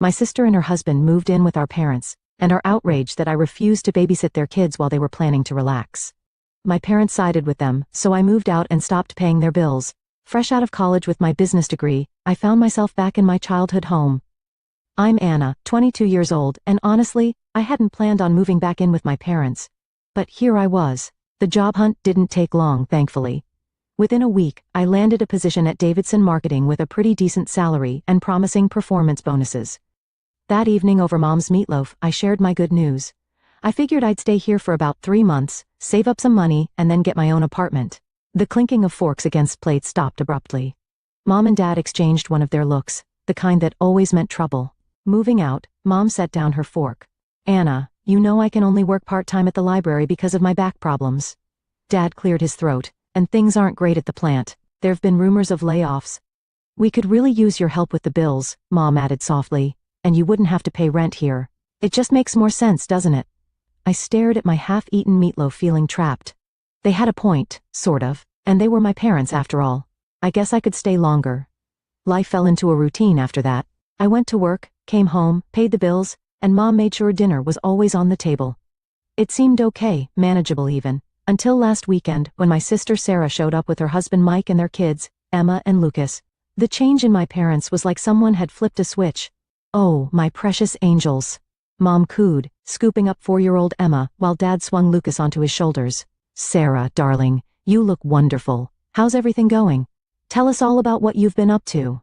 My sister and her husband moved in with our parents, and are outraged that I refused to babysit their kids while they were planning to relax. My parents sided with them, so I moved out and stopped paying their bills. Fresh out of college with my business degree, I found myself back in my childhood home. I'm Anna, 22 years old, and honestly, I hadn't planned on moving back in with my parents. But here I was. The job hunt didn't take long, thankfully. Within a week, I landed a position at Davidson Marketing with a pretty decent salary and promising performance bonuses. That evening over Mom's meatloaf, I shared my good news. I figured I'd stay here for about 3 months, save up some money, and then get my own apartment. The clinking of forks against plates stopped abruptly. Mom and Dad exchanged one of their looks, the kind that always meant trouble. Moving out, Mom set down her fork. Anna, you know I can only work part-time at the library because of my back problems. Dad cleared his throat, and things aren't great at the plant. There've been rumors of layoffs. We could really use your help with the bills, Mom added softly. And you wouldn't have to pay rent here. It just makes more sense, doesn't it? I stared at my half-eaten meatloaf feeling trapped. They had a point, sort of, and they were my parents after all. I guess I could stay longer. Life fell into a routine after that. I went to work, came home, paid the bills, and Mom made sure dinner was always on the table. It seemed okay, manageable even, until last weekend when my sister Sarah showed up with her husband Mike and their kids, Emma and Lucas. The change in my parents was like someone had flipped a switch. Oh, my precious angels. Mom cooed, scooping up 4-year-old Emma while Dad swung Lucas onto his shoulders. Sarah, darling, you look wonderful. How's everything going? Tell us all about what you've been up to.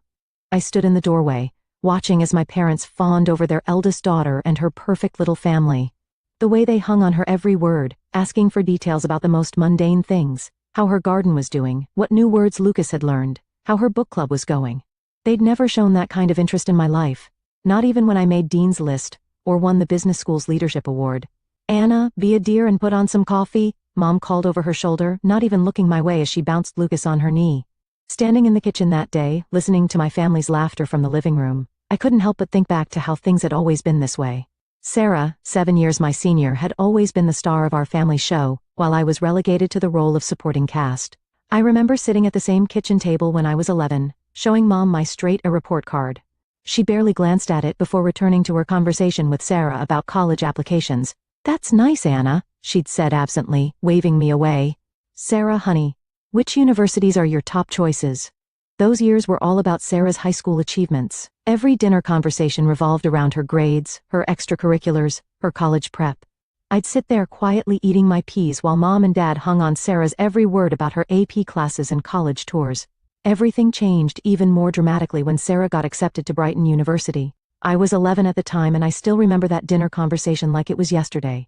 I stood in the doorway, watching as my parents fawned over their eldest daughter and her perfect little family. The way they hung on her every word, asking for details about the most mundane things, how her garden was doing, what new words Lucas had learned, how her book club was going. They'd never shown that kind of interest in my life. Not even when I made Dean's List, or won the business school's leadership award. Anna, be a dear and put on some coffee, Mom called over her shoulder, not even looking my way as she bounced Lucas on her knee. Standing in the kitchen that day, listening to my family's laughter from the living room, I couldn't help but think back to how things had always been this way. Sarah, 7 years my senior, had always been the star of our family show, while I was relegated to the role of supporting cast. I remember sitting at the same kitchen table when I was 11, showing Mom my straight A report card. She barely glanced at it before returning to her conversation with Sarah about college applications. That's nice, Anna, she'd said absently, waving me away. Sarah, honey, which universities are your top choices? Those years were all about Sarah's high school achievements. Every dinner conversation revolved around her grades, her extracurriculars, her college prep. I'd sit there quietly eating my peas while Mom and Dad hung on Sarah's every word about her AP classes and college tours. Everything changed even more dramatically when Sarah got accepted to Brighton University. I was 11 at the time and I still remember that dinner conversation like it was yesterday.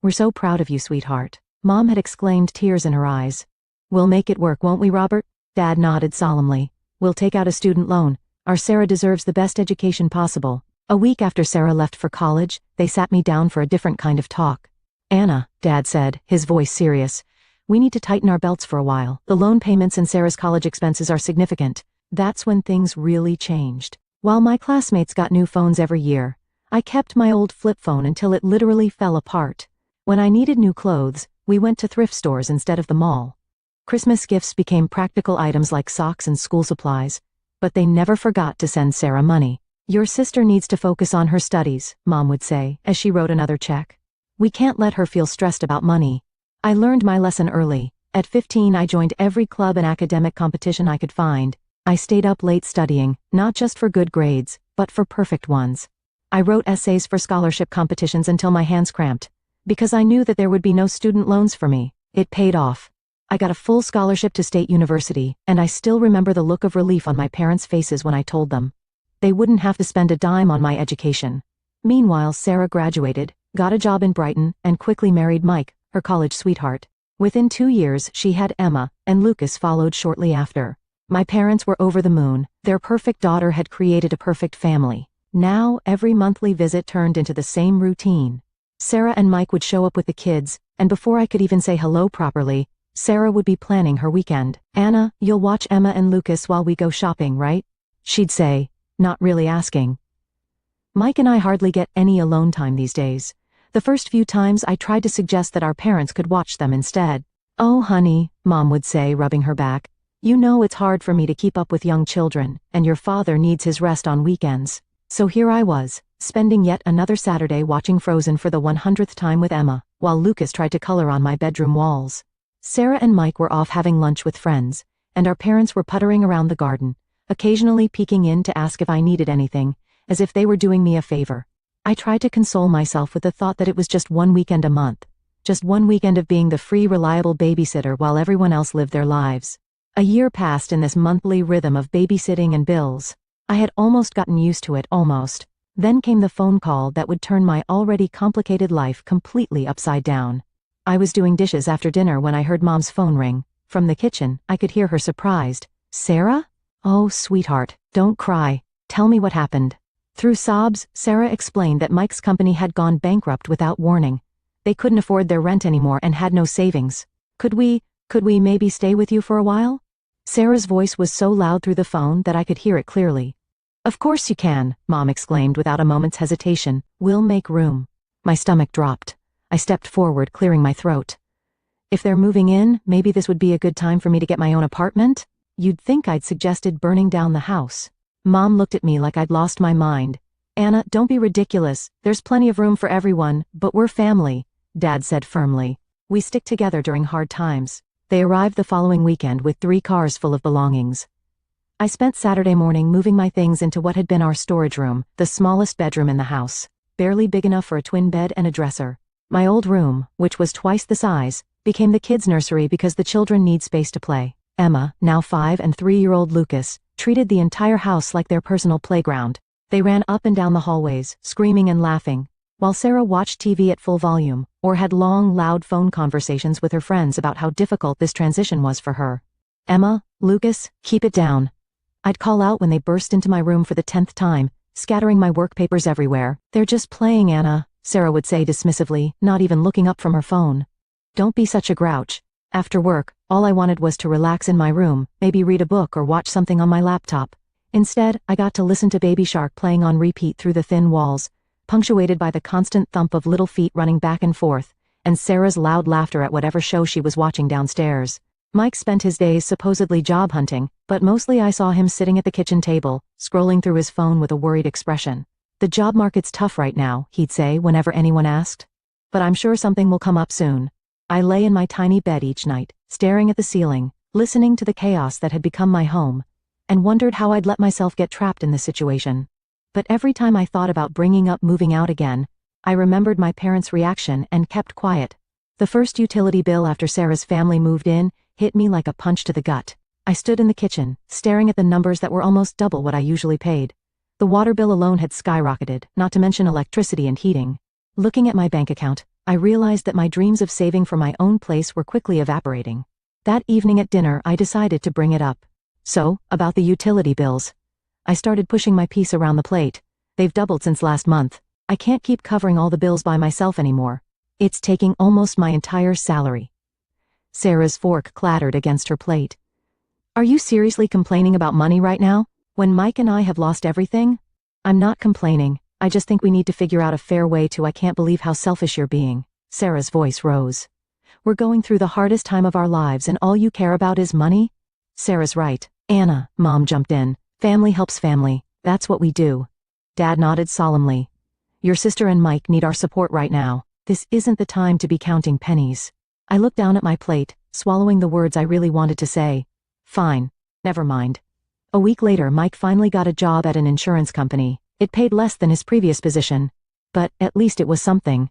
We're so proud of you, sweetheart. Mom had exclaimed, tears in her eyes. We'll make it work, won't we, Robert? Dad nodded solemnly. We'll take out a student loan. Our Sarah deserves the best education possible. A week after Sarah left for college, they sat me down for a different kind of talk. Anna, Dad said, his voice serious. We need to tighten our belts for a while. The loan payments and Sarah's college expenses are significant. That's when things really changed. While my classmates got new phones every year, I kept my old flip phone until it literally fell apart. When I needed new clothes, we went to thrift stores instead of the mall. Christmas gifts became practical items like socks and school supplies, but they never forgot to send Sarah money. Your sister needs to focus on her studies, Mom would say, as she wrote another check. We can't let her feel stressed about money. I learned my lesson early. At 15, I joined every club and academic competition I could find. I stayed up late studying, not just for good grades, but for perfect ones. I wrote essays for scholarship competitions until my hands cramped. Because I knew that there would be no student loans for me. It paid off. I got a full scholarship to State University, and I still remember the look of relief on my parents' faces when I told them. They wouldn't have to spend a dime on my education. Meanwhile, Sarah graduated, got a job in Brighton, and quickly married Mike, her college sweetheart. Within 2 years, she had Emma, and Lucas followed shortly after. My parents were over the moon. Their perfect daughter had created a perfect family. Now, every monthly visit turned into the same routine. Sarah and Mike would show up with the kids, and before I could even say hello properly, Sarah would be planning her weekend. Anna, you'll watch Emma and Lucas while we go shopping, right? She'd say, not really asking. Mike and I hardly get any alone time these days. The first few times I tried to suggest that our parents could watch them instead. Oh honey, Mom would say, rubbing her back. You know it's hard for me to keep up with young children, and your father needs his rest on weekends. So here I was, spending yet another Saturday watching Frozen for the 100th time with Emma, while Lucas tried to color on my bedroom walls. Sarah and Mike were off having lunch with friends, and our parents were puttering around the garden, occasionally peeking in to ask if I needed anything, as if they were doing me a favor. I tried to console myself with the thought that it was just one weekend a month, just one weekend of being the free, reliable babysitter while everyone else lived their lives. A year passed in this monthly rhythm of babysitting and bills. I had almost gotten used to it, almost. Then came the phone call that would turn my already complicated life completely upside down. I was doing dishes after dinner when I heard Mom's phone ring. From the kitchen, I could hear her surprised. "Sarah? Oh, sweetheart, don't cry. Tell me what happened." Through sobs, Sarah explained that Mike's company had gone bankrupt without warning. They couldn't afford their rent anymore and had no savings. Could we maybe stay with you for a while?" Sarah's voice was so loud through the phone that I could hear it clearly. "Of course you can," Mom exclaimed without a moment's hesitation. "We'll make room." My stomach dropped. I stepped forward, clearing my throat. If they're moving in, maybe this would be a good time for me to get my own apartment? You'd think I'd suggested burning down the house. Mom looked at me like I'd lost my mind. "Anna, don't be ridiculous. There's plenty of room for everyone, but we're family," Dad said firmly. "We stick together during hard times." They arrived the following weekend with 3 cars full of belongings. I spent Saturday morning moving my things into what had been our storage room, the smallest bedroom in the house, barely big enough for a twin bed and a dresser. My old room, which was twice the size, became the kids' nursery because the children need space to play. Emma, now 5, and 3-year-old Lucas, treated the entire house like their personal playground. They ran up and down the hallways, screaming and laughing, while Sarah watched TV at full volume, or had long, loud phone conversations with her friends about how difficult this transition was for her. "Emma, Lucas, keep it down." I'd call out when they burst into my room for the 10th time, scattering my work papers everywhere. "They're just playing, Anna," Sarah would say dismissively, not even looking up from her phone. "Don't be such a grouch." After work, all I wanted was to relax in my room, maybe read a book or watch something on my laptop. Instead, I got to listen to Baby Shark playing on repeat through the thin walls, punctuated by the constant thump of little feet running back and forth, and Sarah's loud laughter at whatever show she was watching downstairs. Mike spent his days supposedly job hunting, but mostly I saw him sitting at the kitchen table, scrolling through his phone with a worried expression. "The job market's tough right now," he'd say whenever anyone asked. "But I'm sure something will come up soon." I lay in my tiny bed each night, staring at the ceiling, listening to the chaos that had become my home, and wondered how I'd let myself get trapped in this situation. But every time I thought about bringing up moving out again, I remembered my parents' reaction and kept quiet. The first utility bill after Sarah's family moved in hit me like a punch to the gut. I stood in the kitchen, staring at the numbers that were almost double what I usually paid. The water bill alone had skyrocketed, not to mention electricity and heating. Looking at my bank account, I realized that my dreams of saving for my own place were quickly evaporating. That evening at dinner, I decided to bring it up. "So, about the utility bills." I started pushing my piece around the plate. "They've doubled since last month. I can't keep covering all the bills by myself anymore. It's taking almost my entire salary." Sarah's fork clattered against her plate. "Are you seriously complaining about money right now, when Mike and I have lost everything?" "I'm not complaining. I just think we need to figure out a fair way to. I can't believe how selfish you're being." Sarah's voice rose. "We're going through the hardest time of our lives and all you care about is money?" "Sarah's right, Anna," Mom jumped in. "Family helps family. That's what we do." Dad nodded solemnly. "Your sister and Mike need our support right now. This isn't the time to be counting pennies." I looked down at my plate, swallowing the words I really wanted to say. "Fine. Never mind." A week later, Mike finally got a job at an insurance company. It paid less than his previous position, but at least it was something.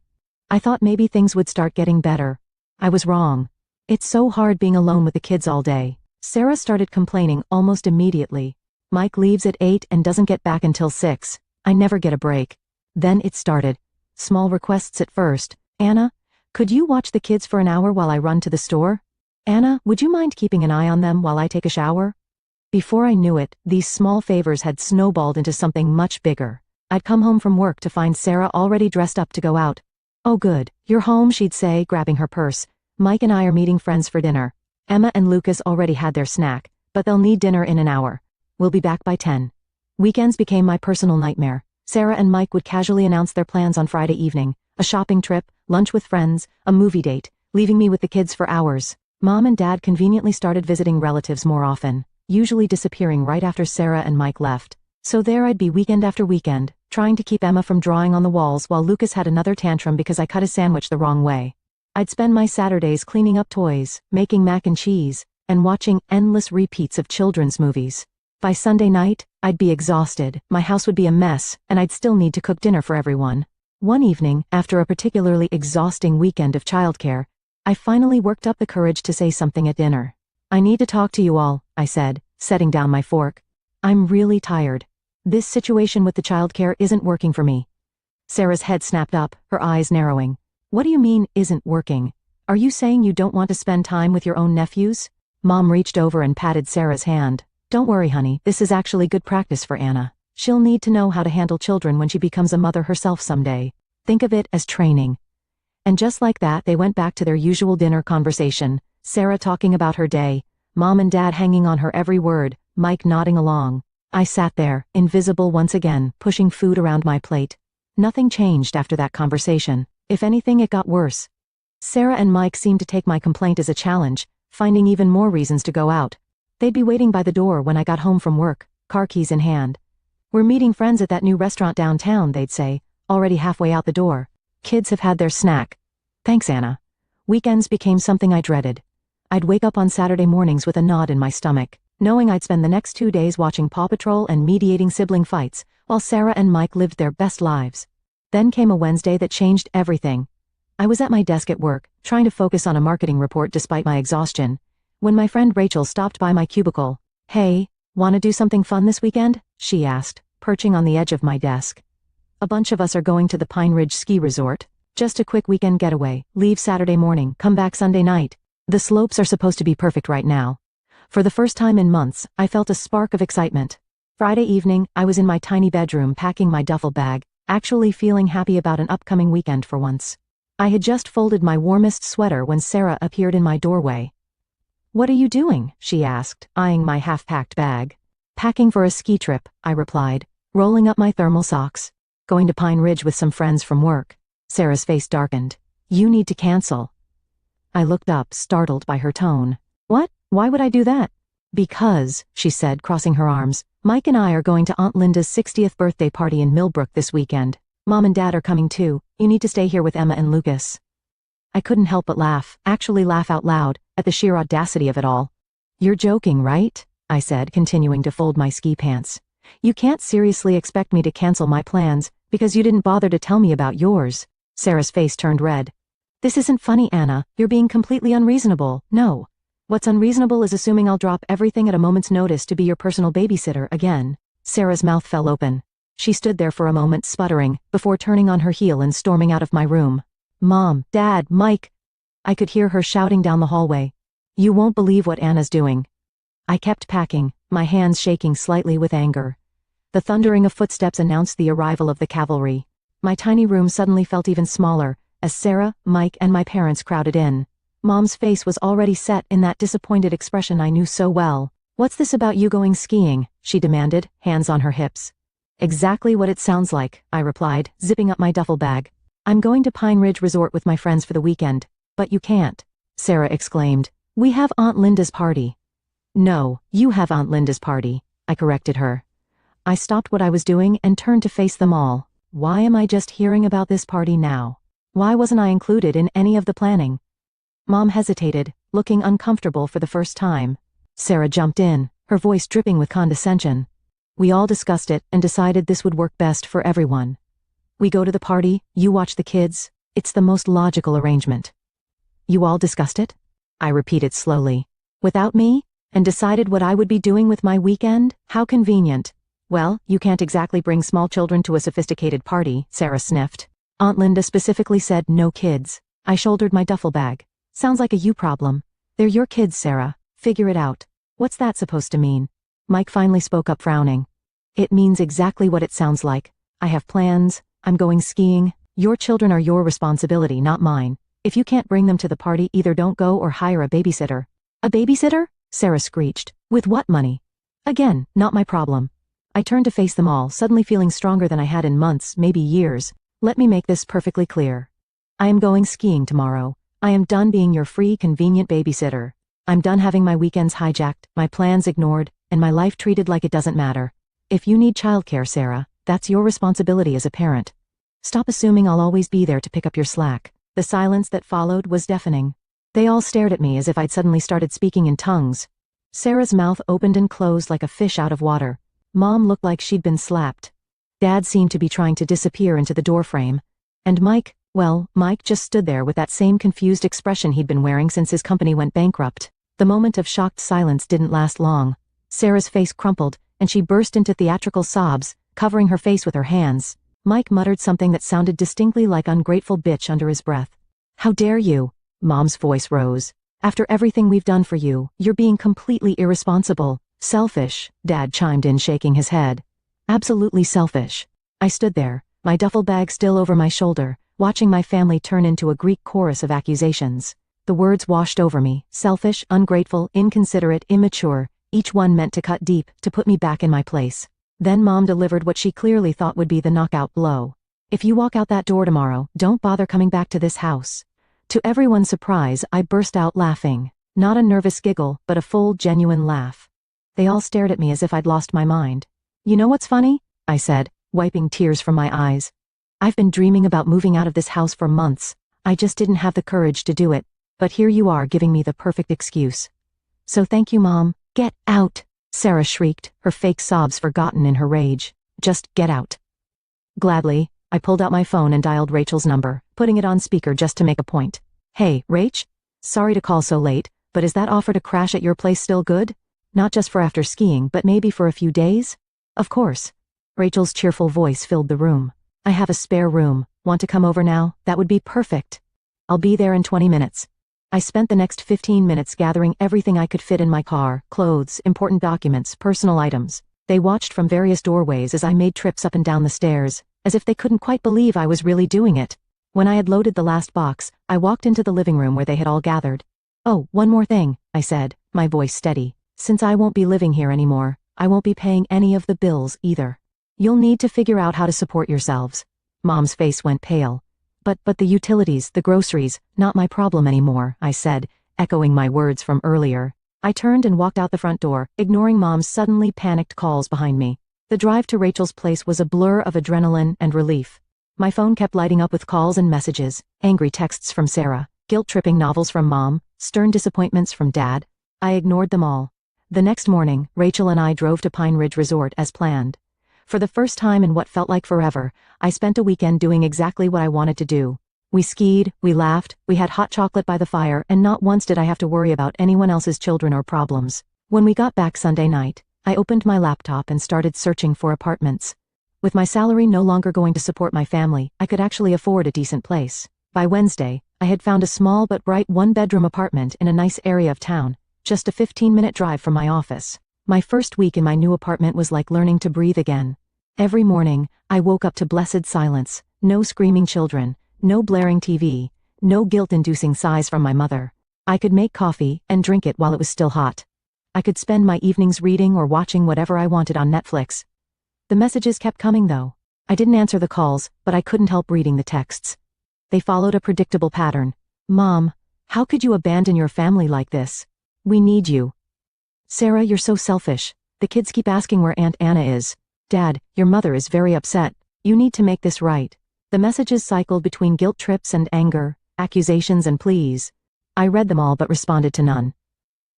I thought maybe things would start getting better. I was wrong. It's so hard being alone with the kids all day. Sarah started complaining almost immediately. "Mike leaves at 8 and doesn't get back until 6. I never get a break." Then it started. Small requests at first. "Anna, could you watch the kids for an hour while I run to the store? Anna, would you mind keeping an eye on them while I take a shower?" Before I knew it, these small favors had snowballed into something much bigger. I'd come home from work to find Sarah already dressed up to go out. "Oh good, you're home," she'd say, grabbing her purse. "Mike and I are meeting friends for dinner. Emma and Lucas already had their snack, but they'll need dinner in an hour. We'll be back by 10. Weekends became my personal nightmare. Sarah and Mike would casually announce their plans on Friday evening. A shopping trip, lunch with friends, a movie date, leaving me with the kids for hours. Mom and Dad conveniently started visiting relatives more often, usually disappearing right after Sarah and Mike left. So there I'd be weekend after weekend, trying to keep Emma from drawing on the walls while Lucas had another tantrum because I cut his sandwich the wrong way. I'd spend my Saturdays cleaning up toys, making mac and cheese, and watching endless repeats of children's movies. By Sunday night, I'd be exhausted, my house would be a mess, and I'd still need to cook dinner for everyone. One evening, after a particularly exhausting weekend of childcare, I finally worked up the courage to say something at dinner. "I need to talk to you all," I said, setting down my fork. "I'm really tired. This situation with the childcare isn't working for me." Sarah's head snapped up, her eyes narrowing. "What do you mean, isn't working? Are you saying you don't want to spend time with your own nephews?" Mom reached over and patted Sarah's hand. "Don't worry, honey, this is actually good practice for Anna. She'll need to know how to handle children when she becomes a mother herself someday. Think of it as training." And just like that, they went back to their usual dinner conversation, Sarah talking about her day, Mom and Dad hanging on her every word, Mike nodding along. I sat there, invisible once again, pushing food around my plate. Nothing changed after that conversation. If anything, it got worse. Sarah and Mike seemed to take my complaint as a challenge, finding even more reasons to go out. They'd be waiting by the door when I got home from work, car keys in hand. "We're meeting friends at that new restaurant downtown," they'd say, already halfway out the door. "Kids have had their snack." Thanks, Anna. Weekends became something I dreaded. I'd wake up on Saturday mornings with a knot in my stomach, knowing I'd spend the next 2 days watching Paw Patrol and mediating sibling fights, while Sarah and Mike lived their best lives. Then came a Wednesday that changed everything. I was at my desk at work, trying to focus on a marketing report despite my exhaustion, when my friend Rachel stopped by my cubicle. "Hey, wanna do something fun this weekend?" she asked, perching on the edge of my desk. "A bunch of us are going to the Pine Ridge Ski Resort. Just a quick weekend getaway, leave Saturday morning, come back Sunday night. The slopes are supposed to be perfect right now." For the first time in months, I felt a spark of excitement. Friday evening, I was in my tiny bedroom packing my duffel bag, actually feeling happy about an upcoming weekend for once. I had just folded my warmest sweater when Sarah appeared in my doorway. "What are you doing?" she asked, eyeing my half-packed bag. "Packing for a ski trip," I replied, rolling up my thermal socks. "Going to Pine Ridge with some friends from work." Sarah's face darkened. "You need to cancel." I looked up, startled by her tone. "What? Why would I do that?" "Because," she said, crossing her arms, "Mike and I are going to Aunt Linda's 60th birthday party in Millbrook this weekend. Mom and Dad are coming too. You need to stay here with Emma and Lucas." I couldn't help but laugh, actually laugh out loud, at the sheer audacity of it all. "You're joking, right?" I said, continuing to fold my ski pants. "You can't seriously expect me to cancel my plans, because you didn't bother to tell me about yours." Sarah's face turned red. "This isn't funny, Anna. You're being completely unreasonable. No. What's unreasonable is assuming I'll drop everything at a moment's notice to be your personal babysitter again." Sarah's mouth fell open. She stood there for a moment, sputtering, before turning on her heel and storming out of my room. "Mom, Dad, Mike." I could hear her shouting down the hallway. "You won't believe what Anna's doing." I kept packing, my hands shaking slightly with anger. The thundering of footsteps announced the arrival of the cavalry. My tiny room suddenly felt even smaller, as Sarah, Mike, and my parents crowded in. Mom's face was already set in that disappointed expression I knew so well. "What's this about you going skiing?" she demanded, hands on her hips. "Exactly what it sounds like," I replied, zipping up my duffel bag. "I'm going to Pine Ridge Resort with my friends for the weekend." "But you can't," Sarah exclaimed. "We have Aunt Linda's party." "No, you have Aunt Linda's party," I corrected her. I stopped what I was doing and turned to face them all. Why am I just hearing about this party now? Why wasn't I included in any of the planning? Mom hesitated, looking uncomfortable for the first time. Sarah jumped in, her voice dripping with condescension. "We all discussed it and decided this would work best for everyone. We go to the party, you watch the kids. It's the most logical arrangement." "You all discussed it?" I repeated slowly. "Without me? And decided what I would be doing with my weekend? How convenient." "Well, you can't exactly bring small children to a sophisticated party," Sarah sniffed. "Aunt Linda specifically said no kids." I shouldered my duffel bag. "Sounds like a you problem. They're your kids, Sarah. Figure it out." "What's that supposed to mean?" Mike finally spoke up, frowning. "It means exactly what it sounds like. I have plans. I'm going skiing. Your children are your responsibility, not mine. If you can't bring them to the party, either don't go or hire a babysitter." "A babysitter?" Sarah screeched. "With what money?" Again, not my problem. I turned to face them all, suddenly feeling stronger than I had in months, maybe years. "Let me make this perfectly clear. I am going skiing tomorrow. I am done being your free, convenient babysitter. I'm done having my weekends hijacked, my plans ignored, and my life treated like it doesn't matter. If you need childcare, Sarah, that's your responsibility as a parent. Stop assuming I'll always be there to pick up your slack. The silence that followed was deafening. They all stared at me as if I'd suddenly started speaking in tongues. Sarah's mouth opened and closed like a fish out of water. Mom looked like she'd been slapped. Dad seemed to be trying to disappear into the doorframe. And Mike, well, Mike just stood there with that same confused expression he'd been wearing since his company went bankrupt. The moment of shocked silence didn't last long. Sarah's face crumpled, and she burst into theatrical sobs, covering her face with her hands. Mike muttered something that sounded distinctly like ungrateful bitch under his breath. How dare you? Mom's voice rose. After everything we've done for you, you're being completely irresponsible. Selfish, Dad chimed in, shaking his head. Absolutely selfish. I stood there, my duffel bag still over my shoulder, watching my family turn into a Greek chorus of accusations. The words washed over me: selfish, ungrateful, inconsiderate, immature, each one meant to cut deep, to put me back in my place. Then Mom delivered what she clearly thought would be the knockout blow. If you walk out that door tomorrow, don't bother coming back to this house. To everyone's surprise, I burst out laughing. Not a nervous giggle, but a full, genuine laugh. They all stared at me as if I'd lost my mind. You know what's funny? I said, wiping tears from my eyes. I've been dreaming about moving out of this house for months. I just didn't have the courage to do it. But here you are giving me the perfect excuse. So thank you, Mom. Get out, Sarah shrieked, her fake sobs forgotten in her rage. Just get out. Gladly, I pulled out my phone and dialed Rachel's number, putting it on speaker just to make a point. Hey, Rach? Sorry to call so late, but is that offer to crash at your place still good? Not just for after skiing, but maybe for a few days? Of course. Rachel's cheerful voice filled the room. I have a spare room. Want to come over now? That would be perfect. I'll be there in 20 minutes. I spent the next 15 minutes gathering everything I could fit in my car: clothes, important documents, personal items. They watched from various doorways as I made trips up and down the stairs, as if they couldn't quite believe I was really doing it. When I had loaded the last box, I walked into the living room where they had all gathered. Oh, one more thing, I said, my voice steady. Since I won't be living here anymore, I won't be paying any of the bills either. You'll need to figure out how to support yourselves. Mom's face went pale. But the utilities, the groceries, not my problem anymore, I said, echoing my words from earlier. I turned and walked out the front door, ignoring Mom's suddenly panicked calls behind me. The drive to Rachel's place was a blur of adrenaline and relief. My phone kept lighting up with calls and messages, angry texts from Sarah, guilt-tripping novels from Mom, stern disappointments from Dad. I ignored them all. The next morning, Rachel and I drove to Pine Ridge Resort as planned. For the first time in what felt like forever, I spent a weekend doing exactly what I wanted to do. We skied, we laughed, we had hot chocolate by the fire, and not once did I have to worry about anyone else's children or problems. When we got back Sunday night, I opened my laptop and started searching for apartments. With my salary no longer going to support my family, I could actually afford a decent place. By Wednesday, I had found a small but bright one-bedroom apartment in a nice area of town, just a 15-minute drive from my office. My first week in my new apartment was like learning to breathe again. Every morning, I woke up to blessed silence, no screaming children, no blaring TV, no guilt-inducing sighs from my mother. I could make coffee and drink it while it was still hot. I could spend my evenings reading or watching whatever I wanted on Netflix. The messages kept coming though. I didn't answer the calls, but I couldn't help reading the texts. They followed a predictable pattern. Mom, how could you abandon your family like this? We need you. Sarah, you're so selfish. The kids keep asking where Aunt Anna is. Dad, your mother is very upset. You need to make this right. The messages cycled between guilt trips and anger, accusations and pleas. I read them all but responded to none.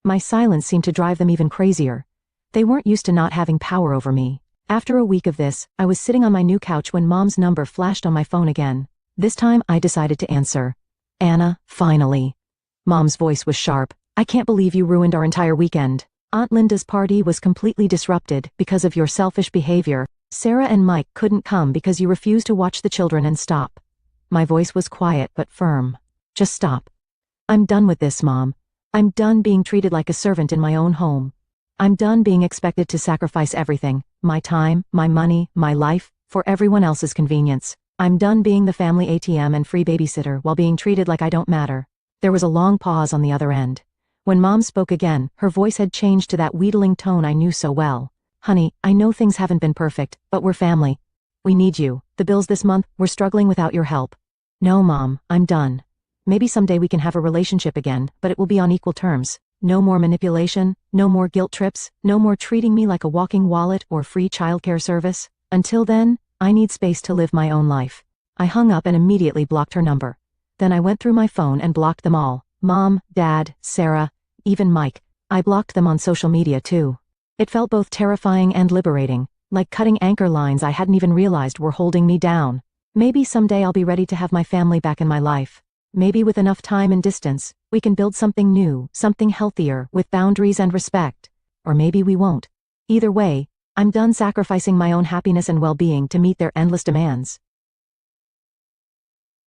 My silence seemed to drive them even crazier. They weren't used to not having power over me. After a week of this, I was sitting on my new couch when Mom's number flashed on my phone again. This time I decided to answer. Anna, finally. Mom's voice was sharp. I can't believe you ruined our entire weekend. Aunt Linda's party was completely disrupted because of your selfish behavior. Sarah and Mike couldn't come because you refused to watch the children and stop. My voice was quiet but firm. Just stop. I'm done with this, Mom. I'm done being treated like a servant in my own home. I'm done being expected to sacrifice everything, my time, my money, my life, for everyone else's convenience. I'm done being the family ATM and free babysitter while being treated like I don't matter. There was a long pause on the other end. When Mom spoke again, her voice had changed to that wheedling tone I knew so well. Honey, I know things haven't been perfect, but we're family. We need you. The bills this month, we're struggling without your help. No, Mom, I'm done. Maybe someday we can have a relationship again, but it will be on equal terms. No more manipulation, no more guilt trips, no more treating me like a walking wallet or free childcare service. Until then, I need space to live my own life. I hung up and immediately blocked her number. Then I went through my phone and blocked them all. Mom, Dad, Sarah, even Mike. I blocked them on social media too. It felt both terrifying and liberating, like cutting anchor lines I hadn't even realized were holding me down. Maybe someday I'll be ready to have my family back in my life. Maybe with enough time and distance, we can build something new, something healthier, with boundaries and respect. Or maybe we won't. Either way, I'm done sacrificing my own happiness and well-being to meet their endless demands.